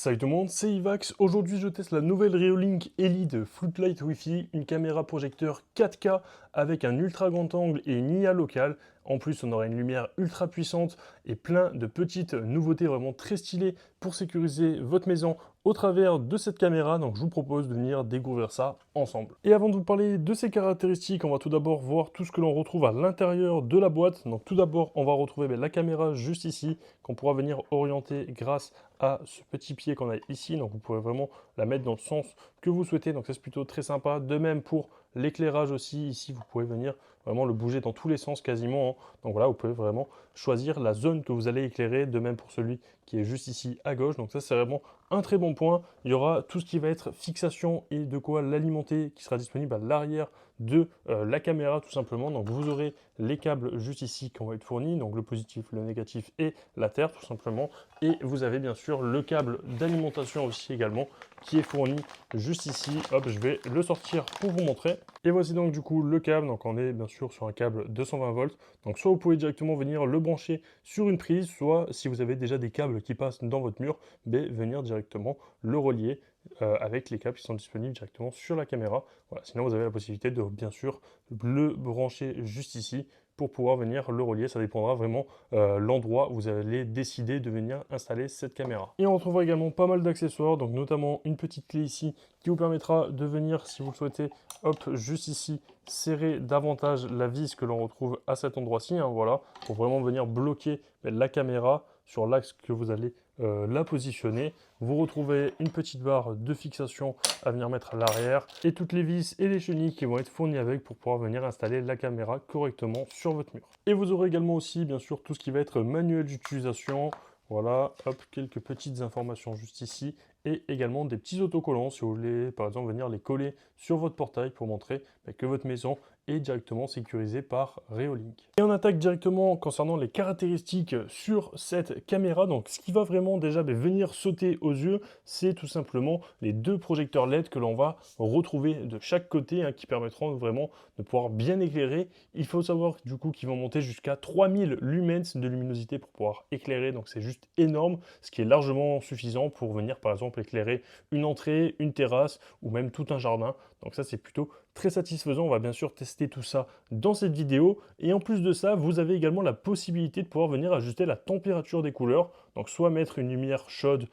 Salut tout le monde, c'est Ivax. Aujourd'hui, je teste la nouvelle Reolink Elite Floodlight Wi-Fi, une caméra projecteur 4K avec un ultra grand angle et une IA locale. En plus, on aura une lumière ultra puissante et plein de petites nouveautés vraiment très stylées pour sécuriser votre maison au travers de cette caméra. Donc, je vous propose de venir découvrir ça ensemble. Et avant de vous parler de ses caractéristiques, on va tout d'abord voir tout ce que l'on retrouve à l'intérieur de la boîte. Donc, tout d'abord, on va retrouver la caméra juste ici qu'on pourra venir orienter grâce à ce petit pied qu'on a ici. Donc, vous pouvez vraiment la mettre dans le sens que vous souhaitez. Donc, ça, c'est plutôt très sympa. De même pour l'éclairage aussi. Ici, vous pouvez venir vraiment le bouger dans tous les sens quasiment, hein. Donc voilà, vous pouvez vraiment choisir la zone que vous allez éclairer, de même pour celui qui est juste ici à gauche. Donc ça, c'est vraiment un très bon point. Il y aura tout ce qui va être fixation et de quoi l'alimenter qui sera disponible à l'arrière de la caméra tout simplement. Donc vous aurez les câbles juste ici qui vont être fournis, donc le positif, le négatif et la terre tout simplement. Et vous avez bien sûr le câble d'alimentation aussi également qui est fourni juste ici. Hop, je vais le sortir pour vous montrer. Et voici donc du coup le câble. Donc on est bien sûr sur un câble 220 volts. Donc soit vous pouvez directement venir le brancher sur une prise, soit si vous avez déjà des câbles qui passent dans votre mur, venir directement le relier avec les câbles qui sont disponibles directement sur la caméra. Voilà. Sinon vous avez la possibilité de bien sûr le brancher juste ici pour pouvoir venir le relier. Ça dépendra vraiment l'endroit où vous allez décider de venir installer cette caméra. Et on retrouvera également pas mal d'accessoires, donc notamment une petite clé ici qui vous permettra de venir, si vous le souhaitez, hop, juste ici, serrer davantage la vis que l'on retrouve à cet endroit-ci, hein, voilà, pour vraiment venir bloquer la caméra sur l'axe que vous allez la positionner. Vous retrouvez une petite barre de fixation à venir mettre à l'arrière et toutes les vis et les chenilles qui vont être fournies avec pour pouvoir venir installer la caméra correctement sur votre mur. Et vous aurez également aussi bien sûr tout ce qui va être manuel d'utilisation. Voilà, hop, quelques petites informations juste ici et également des petits autocollants si vous voulez par exemple venir les coller sur votre portail pour montrer que votre maison est directement sécurisée par Reolink. Et on attaque directement concernant les caractéristiques sur cette caméra. Donc ce qui va vraiment déjà venir sauter aux yeux, c'est tout simplement les deux projecteurs LED que l'on va retrouver de chaque côté, hein, qui permettront vraiment de pouvoir bien éclairer. Il faut savoir du coup qu'ils vont monter jusqu'à 3000 lumens de luminosité pour pouvoir éclairer, donc c'est juste énorme, ce qui est largement suffisant pour venir par exemple éclairer une entrée, une terrasse ou même tout un jardin. Donc ça c'est plutôt très satisfaisant. On va bien sûr tester tout ça dans cette vidéo. Et en plus de ça, vous avez également la possibilité de pouvoir venir ajuster la température des couleurs. Donc soit mettre une lumière chaude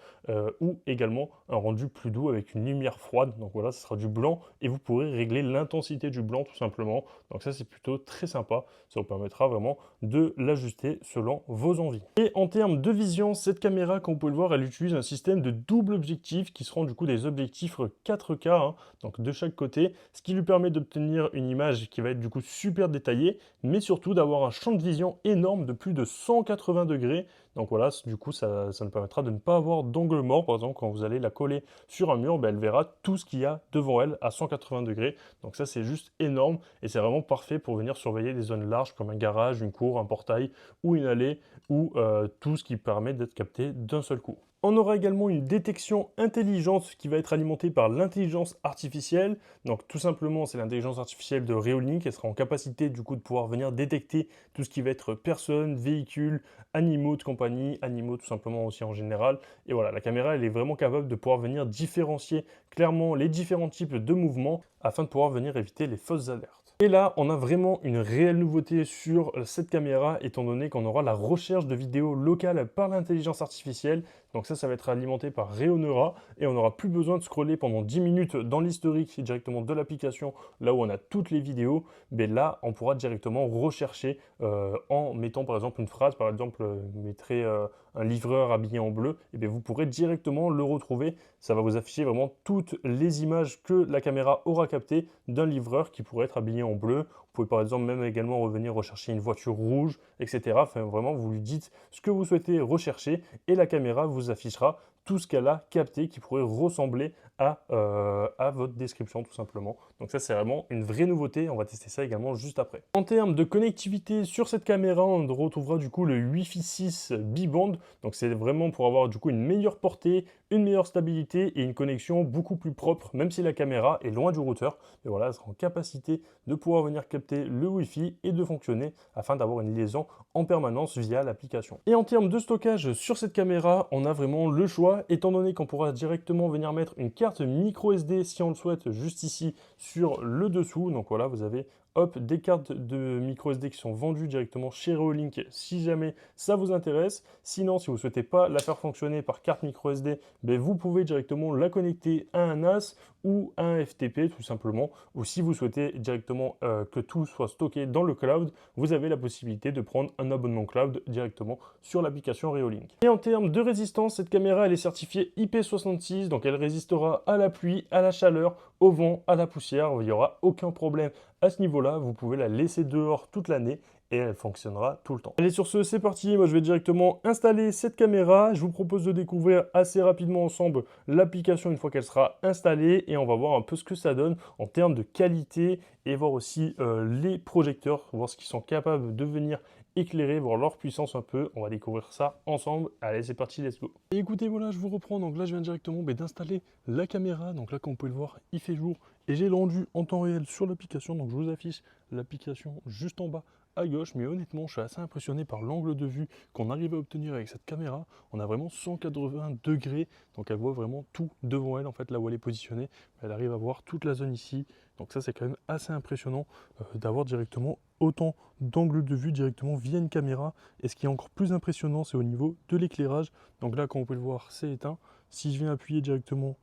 ou également un rendu plus doux avec une lumière froide. Donc voilà, ce sera du blanc et vous pourrez régler l'intensité du blanc tout simplement. Donc ça c'est plutôt très sympa. Ça vous permettra vraiment de l'ajuster selon vos envies. Et en termes de vision, cette caméra, comme vous pouvez le voir, elle utilise un système de double objectif qui seront du coup des objectifs 4K, hein, donc de chaque côté, ce qui lui permet d'obtenir une image qui va être du coup super détaillée, mais surtout d'avoir un champ de vision énorme de plus de 180 degrés. Donc voilà, du coup, ça nous permettra de ne pas avoir d'angle mort. Par exemple, quand vous allez la coller sur un mur, elle verra tout ce qu'il y a devant elle à 180 degrés. Donc ça, c'est juste énorme et c'est vraiment parfait pour venir surveiller des zones larges comme un garage, une cour, un portail ou une allée ou tout ce qui permet d'être capté d'un seul coup. On aura également une détection intelligente qui va être alimentée par l'intelligence artificielle. Donc tout simplement, c'est l'intelligence artificielle de Reolink. Elle sera en capacité du coup de pouvoir venir détecter tout ce qui va être personnes, véhicules, animaux de compagnie, animaux tout simplement aussi en général. Et voilà, la caméra, elle est vraiment capable de pouvoir venir différencier clairement les différents types de mouvements afin de pouvoir venir éviter les fausses alertes. Et là, on a vraiment une réelle nouveauté sur cette caméra, étant donné qu'on aura la recherche de vidéos locales par l'intelligence artificielle. Donc ça va être alimenté par Reonera et on n'aura plus besoin de scroller pendant 10 minutes dans l'historique directement de l'application, là où on a toutes les vidéos. Mais là, on pourra directement rechercher en mettant par exemple une phrase, par exemple, vous mettrez un livreur habillé en bleu, et bien vous pourrez directement le retrouver. Ça va vous afficher vraiment toutes les images que la caméra aura captées d'un livreur qui pourrait être habillé en bleu. Vous pouvez par exemple même également revenir rechercher une voiture rouge, etc. Enfin, vraiment, vous lui dites ce que vous souhaitez rechercher et la caméra vous affichera tout ce qu'elle a capté qui pourrait ressembler à votre description tout simplement. Donc ça c'est vraiment une vraie nouveauté, on va tester ça également juste après. En termes de connectivité sur cette caméra, on retrouvera du coup le Wi-Fi 6 bi-band. Donc c'est vraiment pour avoir du coup une meilleure portée, une meilleure stabilité et une connexion beaucoup plus propre, même si la caméra est loin du routeur. Mais voilà, elle sera en capacité de pouvoir venir capter le Wi-Fi et de fonctionner afin d'avoir une liaison en permanence via l'application. Et en termes de stockage sur cette caméra, on a vraiment le choix. là, étant donné qu'on pourra directement venir mettre une carte micro SD si on le souhaite juste ici sur le dessous. Donc voilà, vous avez hop, des cartes de micro SD qui sont vendues directement chez Reolink si jamais ça vous intéresse. Sinon, si vous ne souhaitez pas la faire fonctionner par carte micro SD, ben vous pouvez directement la connecter à un NAS ou à un FTP tout simplement. Ou si vous souhaitez directement que tout soit stocké dans le cloud, vous avez la possibilité de prendre un abonnement cloud directement sur l'application Reolink. Et en termes de résistance, cette caméra elle est certifiée IP66, donc elle résistera à la pluie, à la chaleur, au vent, à la poussière. Il n'y aura aucun problème à ce niveau-là. Vous pouvez la laisser dehors toute l'année et elle fonctionnera tout le temps. Allez, sur ce, c'est parti. Moi, je vais directement installer cette caméra. Je vous propose de découvrir assez rapidement ensemble l'application une fois qu'elle sera installée et on va voir un peu ce que ça donne en termes de qualité et voir aussi les projecteurs, voir ce qu'ils sont capables de venir éclairer, voir leur puissance un peu. On va découvrir ça ensemble. Allez, c'est parti, let's go. Et écoutez, voilà, je vous reprends. Donc là, je viens directement d'installer la caméra. Donc là, comme vous pouvez le voir, il fait jour et j'ai le rendu en temps réel sur l'application. Donc je vous affiche l'application juste en bas à gauche, mais honnêtement, je suis assez impressionné par l'angle de vue qu'on arrive à obtenir avec cette caméra. On a vraiment 180 degrés, donc elle voit vraiment tout devant elle, en fait, là où elle est positionnée. Elle arrive à voir toute la zone ici, donc ça, c'est quand même assez impressionnant d'avoir directement autant d'angles de vue directement via une caméra. Et ce qui est encore plus impressionnant, c'est au niveau de l'éclairage. Donc là, comme vous pouvez le voir, c'est éteint. Si je viens appuyer directement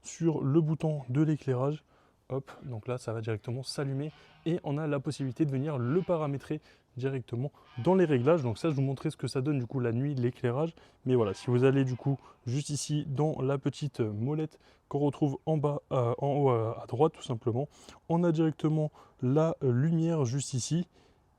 sur le bouton de l'éclairage, hop, donc là ça va directement s'allumer et on a la possibilité de venir le paramétrer directement dans les réglages. Donc ça, je vous montrerai ce que ça donne du coup la nuit, l'éclairage. Mais voilà, si vous allez du coup juste ici dans la petite molette qu'on retrouve en bas, en haut à droite tout simplement, on a directement la lumière juste ici.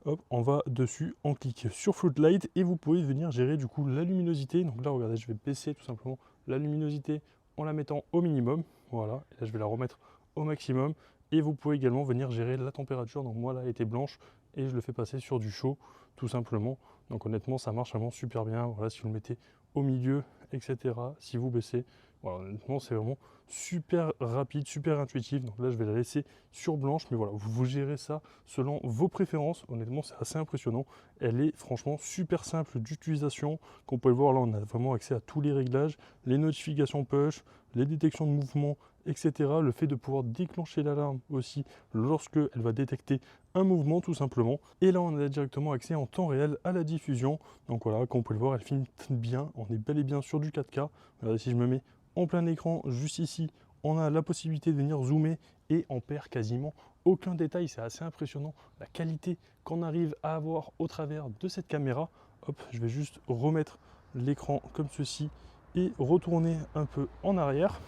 Hop, on va dessus, on clique sur Floodlight et vous pouvez venir gérer du coup la luminosité. Donc là, regardez, je vais baisser tout simplement la luminosité en la mettant au minimum. Voilà, et là je vais la remettre au maximum. Et vous pouvez également venir gérer la température. Donc moi là, elle était blanche et je le fais passer sur du chaud tout simplement. Donc honnêtement, ça marche vraiment super bien. Voilà, si vous le mettez au milieu, etc. Si vous baissez, voilà, honnêtement, c'est vraiment super rapide, super intuitif. Donc là, je vais la laisser sur blanche, mais voilà, vous gérez ça selon vos préférences. Honnêtement, c'est assez impressionnant. Elle est franchement super simple d'utilisation. Comme vous pouvez le voir, là, on a vraiment accès à tous les réglages, les notifications push, les détections de mouvement, etc. Le fait de pouvoir déclencher l'alarme aussi lorsque elle va détecter un mouvement tout simplement. Et là, on a directement accès en temps réel à la diffusion. Donc voilà, comme vous pouvez le voir, elle filme bien. On est bel et bien sur du 4K. Regardez, si je me mets en plein écran, juste ici, on a la possibilité de venir zoomer et on perd quasiment aucun détail. C'est assez impressionnant la qualité qu'on arrive à avoir au travers de cette caméra. Hop, je vais juste remettre l'écran comme ceci et retourner un peu en arrière.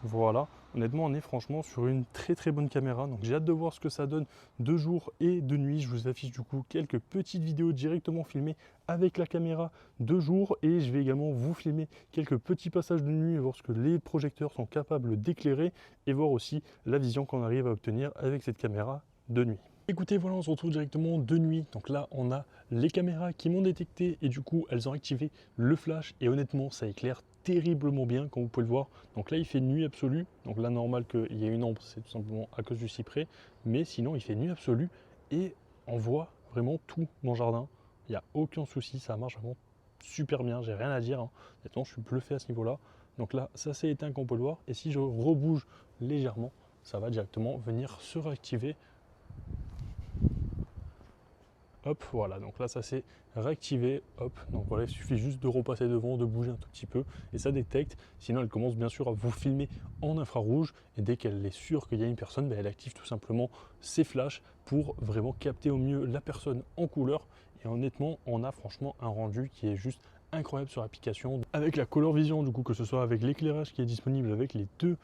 Voilà, honnêtement, on est franchement sur une très bonne caméra. Donc j'ai hâte de voir ce que ça donne de jour et de nuit. Je vous affiche du coup quelques petites vidéos directement filmées avec la caméra de jour et je vais également vous filmer quelques petits passages de nuit, voir ce que les projecteurs sont capables d'éclairer et voir aussi la vision qu'on arrive à obtenir avec cette caméra de nuit. Écoutez, voilà, on se retrouve directement de nuit. Donc là, on a les caméras qui m'ont détecté et du coup, elles ont activé le flash et honnêtement, ça éclaire terriblement bien, comme vous pouvez le voir. Donc là, il fait nuit absolue. Donc là, normal qu'il y ait une ombre, c'est tout simplement à cause du cyprès. Mais sinon, il fait nuit absolue et on voit vraiment tout mon jardin. Il n'y a aucun souci, ça marche vraiment super bien. J'ai rien à dire, hein. Honnêtement, je suis bluffé à ce niveau-là. Donc là, ça s'est éteint, comme on peut le voir. Et si je rebouge légèrement, ça va directement venir se réactiver. Hop, voilà, donc là ça s'est réactivé, hop, donc voilà, il suffit juste de repasser devant, de bouger un tout petit peu et ça détecte. Sinon elle commence bien sûr à vous filmer en infrarouge et dès qu'elle est sûre qu'il y a une personne, elle active tout simplement ses flashs pour vraiment capter au mieux la personne en couleur. Et honnêtement, on a franchement un rendu qui est juste incroyable sur l'application avec la color vision, du coup, que ce soit avec l'éclairage qui est disponible avec les deux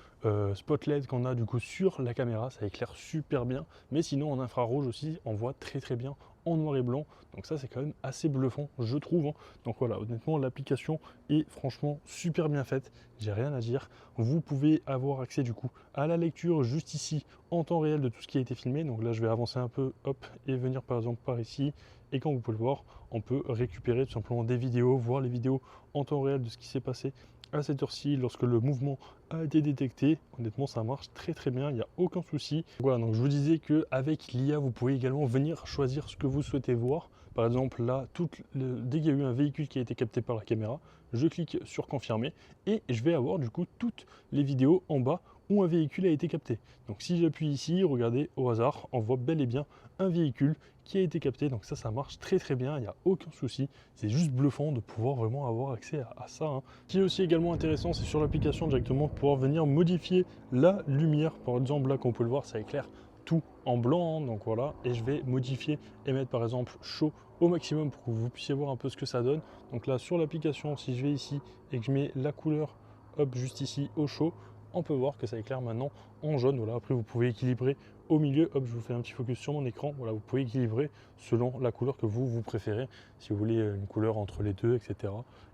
spots LED qu'on a du coup sur la caméra, ça éclaire super bien. Mais sinon en infrarouge aussi, on voit très bien en noir et blanc, donc ça c'est quand même assez bluffant, je trouve, hein. Donc voilà, honnêtement l'application est franchement super bien faite, j'ai rien à dire. Vous pouvez avoir accès du coup à la lecture juste ici en temps réel de tout ce qui a été filmé. Donc là je vais avancer un peu, hop, et venir par exemple par ici, et quand vous pouvez le voir, on peut récupérer tout simplement des vidéos, voir les vidéos en temps réel de ce qui s'est passé à cette heure-ci lorsque le mouvement a été détecté. Honnêtement, ça marche très bien, il n'y a aucun souci. Voilà, donc je vous disais qu'avec l'IA, vous pouvez également venir choisir ce que vous souhaitez voir. Par exemple, là, dès qu'il y a eu un véhicule qui a été capté par la caméra, je clique sur confirmer et je vais avoir du coup toutes les vidéos en bas où un véhicule a été capté. Donc si j'appuie ici, regardez au hasard, on voit bel et bien un véhicule qui a été capté. Donc ça marche très très bien, il n'y a aucun souci. C'est juste bluffant de pouvoir vraiment avoir accès à ça. Hein. Ce qui est aussi également intéressant, c'est sur l'application directement de pouvoir venir modifier la lumière. Par exemple là, comme on peut le voir, ça éclaire tout en blanc, hein, donc voilà, et je vais modifier et mettre par exemple chaud au maximum pour que vous puissiez voir un peu ce que ça donne. Donc là sur l'application, si je vais ici et que je mets la couleur hop juste ici au chaud, on peut voir que ça éclaire maintenant en jaune. Voilà, après vous pouvez équilibrer au milieu, hop, je vous fais un petit focus sur mon écran, voilà, vous pouvez équilibrer selon la couleur que vous préférez, si vous voulez une couleur entre les deux, etc.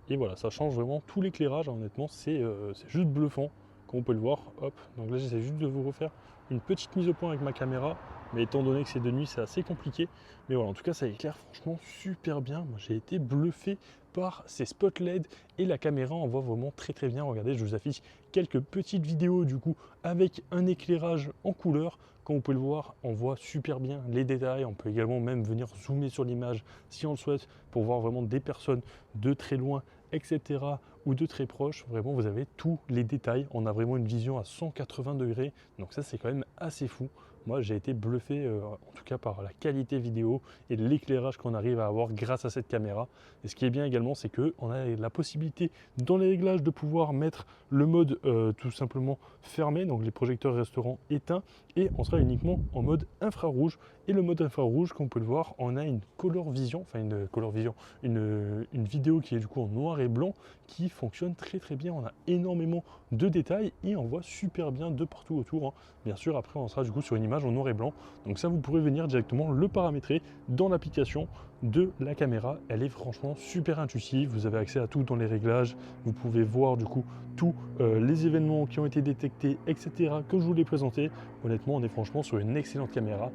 Et voilà, ça change vraiment tout l'éclairage, honnêtement, c'est juste bluffant, comme on peut le voir, hop, donc là j'essaie juste de vous refaire une petite mise au point avec ma caméra, mais étant donné que c'est de nuit, c'est assez compliqué. Mais voilà, en tout cas, ça éclaire franchement super bien. Moi, j'ai été bluffé par ces spots LED et la caméra, on voit vraiment très très bien. Regardez, je vous affiche quelques petites vidéos du coup avec un éclairage en couleur. Comme vous pouvez le voir, on voit super bien les détails. On peut également même venir zoomer sur l'image si on le souhaite pour voir vraiment des personnes de très loin, etc. ou de très proche. Vraiment, vous avez tous les détails. On a vraiment une vision à 180 degrés. Donc ça, c'est quand même assez fou. Moi, j'ai été bluffé, en tout cas par la qualité vidéo et l'éclairage qu'on arrive à avoir grâce à cette caméra. Et ce qui est bien également, c'est qu'on a la possibilité dans les réglages de pouvoir mettre le mode tout simplement fermé, donc les projecteurs resteront éteints et on sera uniquement en mode infrarouge. Et le mode infrarouge, comme on peut le voir, on a une color vision, une vidéo qui est du coup en noir et blanc qui fonctionne très très bien. On a énormément de détails et on voit super bien de partout autour. Hein. Bien sûr, après on sera du coup sur une image en noir et blanc. Donc ça, vous pourrez venir directement le paramétrer dans l'application de la caméra. Elle est franchement super intuitive. Vous avez accès à tout dans les réglages. Vous pouvez voir du coup tous les événements qui ont été détectés, etc. que je vous l'ai présenté. Honnêtement, on est franchement sur une excellente caméra.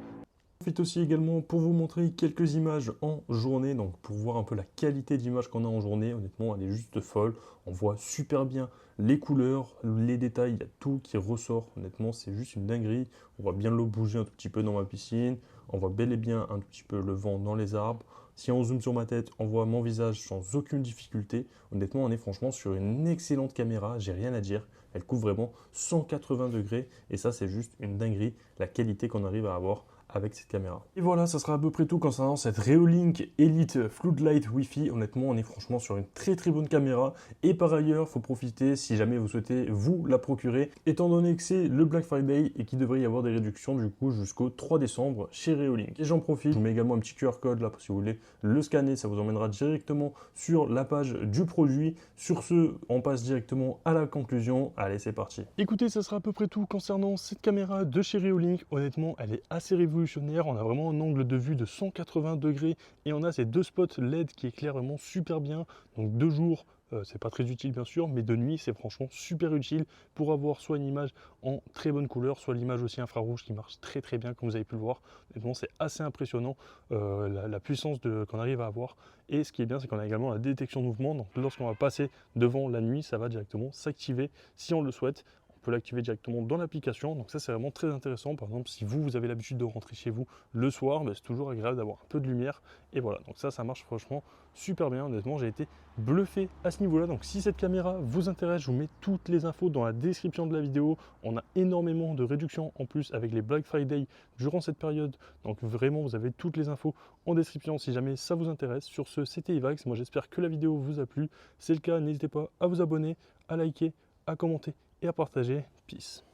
Je profite aussi également pour vous montrer quelques images en journée, donc pour voir un peu la qualité d'image qu'on a en journée. Honnêtement, elle est juste folle. On voit super bien les couleurs, les détails, il y a tout qui ressort. Honnêtement, c'est juste une dinguerie. On voit bien l'eau bouger un tout petit peu dans ma piscine. On voit bel et bien un tout petit peu le vent dans les arbres. Si on zoome sur ma tête, on voit mon visage sans aucune difficulté. Honnêtement, on est franchement sur une excellente caméra. J'ai rien à dire. Elle couvre vraiment 180 degrés. Et ça, c'est juste une dinguerie, la qualité qu'on arrive à avoir avec cette caméra. Et voilà, ça sera à peu près tout concernant cette Reolink Elite Floodlight Wi-Fi. Honnêtement, on est franchement sur une très très bonne caméra. Et par ailleurs, il faut profiter si jamais vous souhaitez vous la procurer, étant donné que c'est le Black Friday et qu'il devrait y avoir des réductions du coup jusqu'au 3 décembre chez Reolink. Et j'en profite, je vous mets également un petit QR code là, si vous voulez le scanner, ça vous emmènera directement sur la page du produit. Sur ce, on passe directement à la conclusion. Allez, c'est parti. Écoutez, ça sera à peu près tout concernant cette caméra de chez Reolink. Honnêtement, elle est assez révolutionnaire. On a vraiment un angle de vue de 180 degrés et on a ces deux spots LED qui éclairent vraiment super bien. Donc de jour, c'est pas très utile bien sûr, mais de nuit, c'est franchement super utile pour avoir soit une image en très bonne couleur, soit l'image aussi infrarouge qui marche très très bien comme vous avez pu le voir. Honnêtement, c'est assez impressionnant la puissance qu'on arrive à avoir. Et ce qui est bien, c'est qu'on a également la détection de mouvement. Donc lorsqu'on va passer devant la nuit, ça va directement s'activer si on le souhaite. Peut l'activer directement dans l'application, donc ça c'est vraiment très intéressant. Par exemple, si vous avez l'habitude de rentrer chez vous le soir, c'est toujours agréable d'avoir un peu de lumière et voilà, donc ça marche franchement super bien. Honnêtement, j'ai été bluffé à ce niveau là. Donc si cette caméra vous intéresse, je vous mets toutes les infos dans la description de la vidéo. On a énormément de réductions en plus avec les Black Friday durant cette période, donc vraiment vous avez toutes les infos en description si jamais ça vous intéresse. Sur ce, c'était Ivax, moi j'espère que la vidéo vous a plu. C'est le cas, n'hésitez pas à vous abonner, à liker, à commenter et à partager. Peace.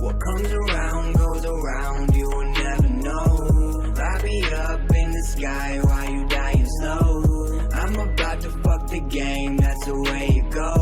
What comes around goes around, you will never know. Light me up in the sky while you dying slow. I'm about to fuck the game, that's the way it goes.